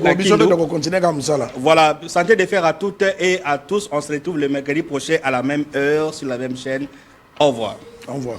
continuer comme ça là. Voilà, santé de faire à toutes et à tous, on se retrouve le mercredi prochain à la même heure sur la même chaîne. Au revoir. Au revoir.